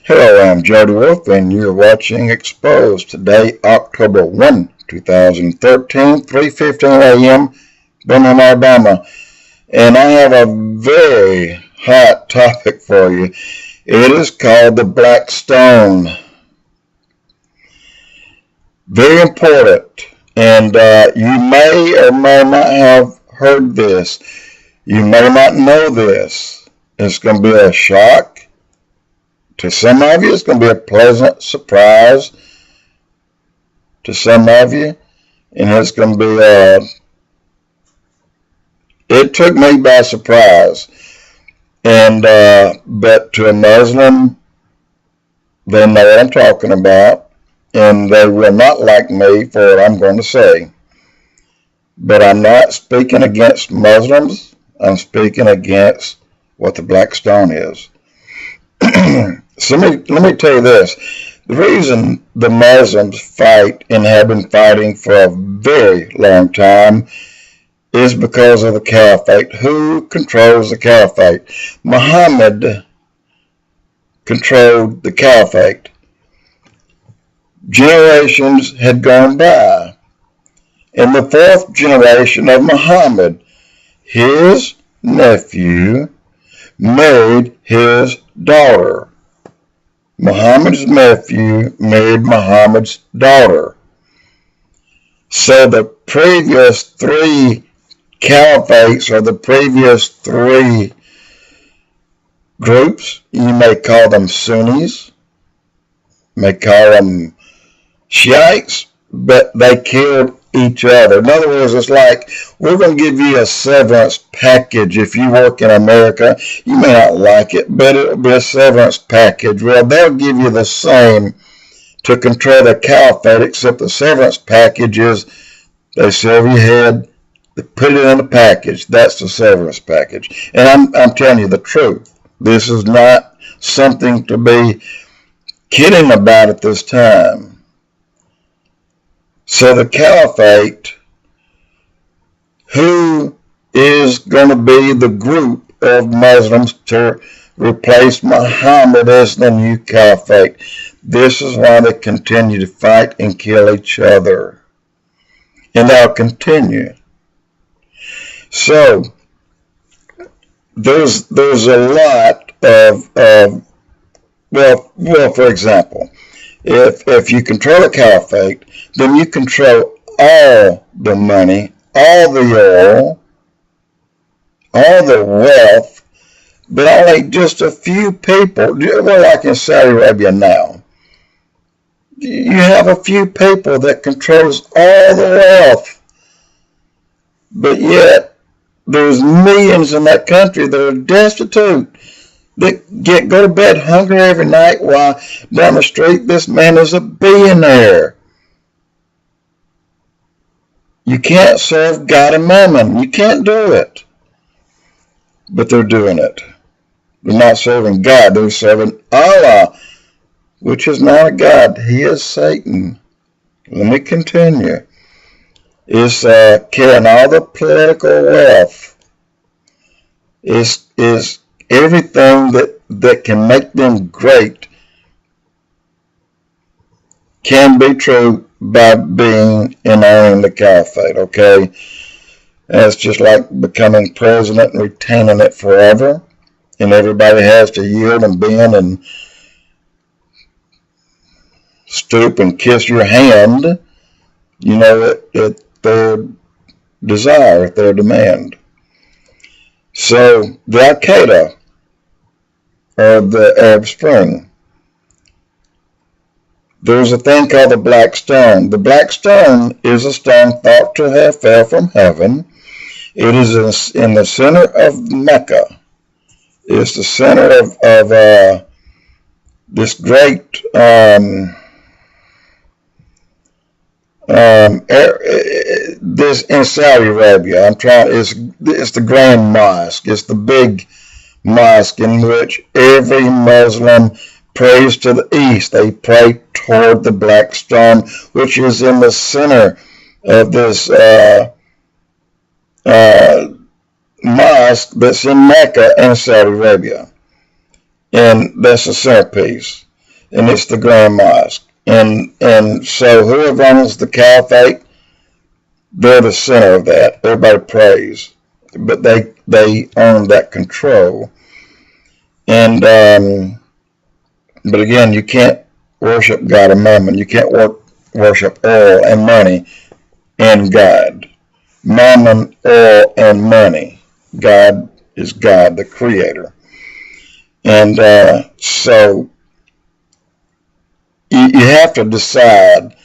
Hello, I'm Jody Wolf, and you're watching EXPOZ. Today, October 1, 2013, 3:15 a.m., Birmingham, Alabama. And I have a very hot topic for you. It is called the Black Stone. Very important. And you may or may not have heard this. You may not know this. It's going to be a shock. To some of you, it's going to be a pleasant surprise. To some of you, and it's going to be, it took me by surprise. And, but to a Muslim, they know what I'm talking about, and they will not like me for what I'm going to say. But I'm not speaking against Muslims. I'm speaking against what the Black Stone is. So let me tell you this. The reason the Muslims fight and have been fighting for a very long time is because of the Caliphate. Who controls the Caliphate? Muhammad controlled the Caliphate. Generations had gone by. In the fourth generation of Muhammad, his nephew married his daughter. Muhammad's nephew married Muhammad's daughter. So the previous three caliphates, or the previous three groups, you may call them Sunnis, may call them Shiites, but they killed each other. In other words, it's like, we're going to give you a severance package. If you work in America, you may not like it, but it'll be a severance package. Well, they'll give you the same to control the caliphate, except the severance package is they sever your head, they put it in a package. That's the severance package. And I'm telling you the truth. This is not something to be kidding about at this time. So the Caliphate, who is going to be the group of Muslims to replace Muhammad as the new Caliphate? This is why they continue to fight and kill each other. And they'll continue. So there's a lot of well, for example, if you control the Caliphate, then you control all the money, all the oil, all the wealth, but only just a few people. Well, like in Saudi Arabia now, you have a few people that controls all the wealth, but yet there's millions in that country that are destitute. They go to bed hungry every night, while down the street this man is a billionaire. You can't serve God and mammon. You can't do it. But they're doing it. They're not serving God. They're serving Allah, which is not a God. He is Satan. Let me continue. Is carrying all the political wealth. Is everything that can make them great can be true by being and owning the Caliphate, okay? That's just like becoming president and retaining it forever, and everybody has to yield and bend and stoop and kiss your hand, you know, at their desire, at their demand. So the Al-Qaeda, or the Arab Spring, there's a thing called the Black Stone. The Black Stone is a stone thought to have fell from heaven. It is in the center of Mecca. It's the center of this great this in Saudi Arabia. It's the Grand Mosque. It's the big mosque in which every Muslim prays to the east. They pray toward the Black Stone, which is in the center of this mosque that's in Mecca and Saudi Arabia. And that's the centerpiece. and it's the Grand Mosque. And so whoever owns the Caliphate, they're the center of that. Everybody prays, but they own that control. And but again, you can't worship God and mammon. You can't worship oil and money and God. Mammon, oil, and money. God is God, the Creator. And so you have to decide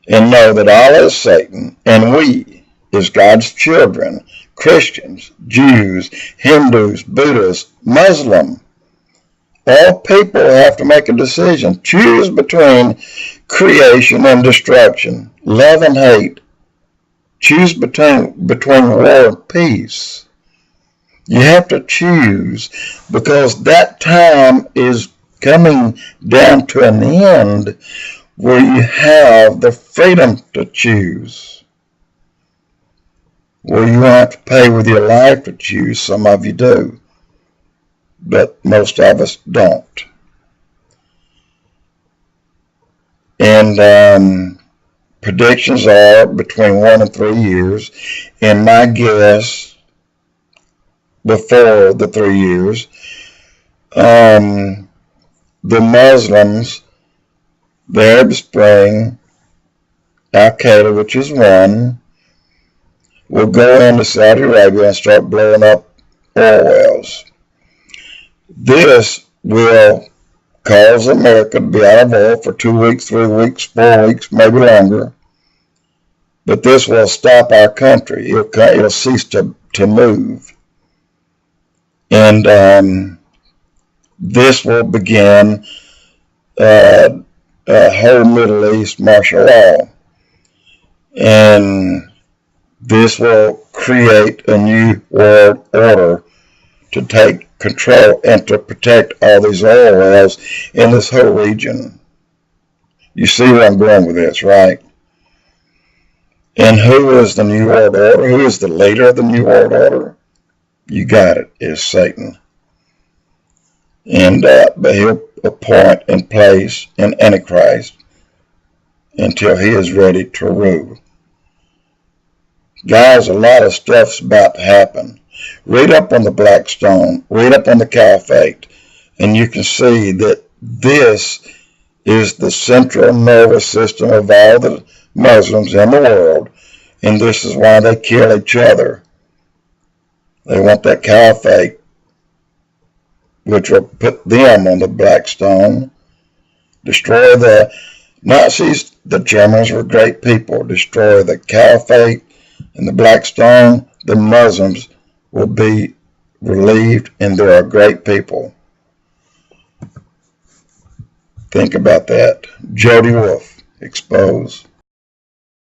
and know that Allah is Satan, and we is God's children, Christians, Jews, Hindus, Buddhists, Muslim. All people have to make a decision. Choose between creation and destruction, love and hate. Choose between war and peace. You have to choose, because that time is coming down to an end where you have the freedom to choose. Where you have to pay with your life to choose. Some of you do, but most of us don't. And predictions are between 1 and 3 years, and my guess before the 3 years, the Muslims, the Arab Spring, Al-Qaeda, which is one, will go into Saudi Arabia and start blowing up oil wells. This will cause America to be out of oil for 2 weeks, 3 weeks, 4 weeks, maybe longer. But this will stop our country. It'll cease to move. And this will begin a whole Middle East martial law. And this will create a new world order to take control and to protect all these oil wells in this whole region. You see where I'm going with this, right? And who is the New World Order? Who is the leader of the New World Order? You got it, is Satan. And but he'll appoint and place an Antichrist until he is ready to rule. Guys, a lot of stuff's about to happen. Read up on the Black Stone, read up on the Califate, and you can see that this is the central nervous system of all the Muslims in the world, and this is why they kill each other. They want that Califate, which will put them on the Black Stone, destroy the Nazis. The Germans were great people. Destroy the Califate and the Black Stone, the Muslims will be relieved, and there are great people. Think about that. Jody Wolf, EXPOZ.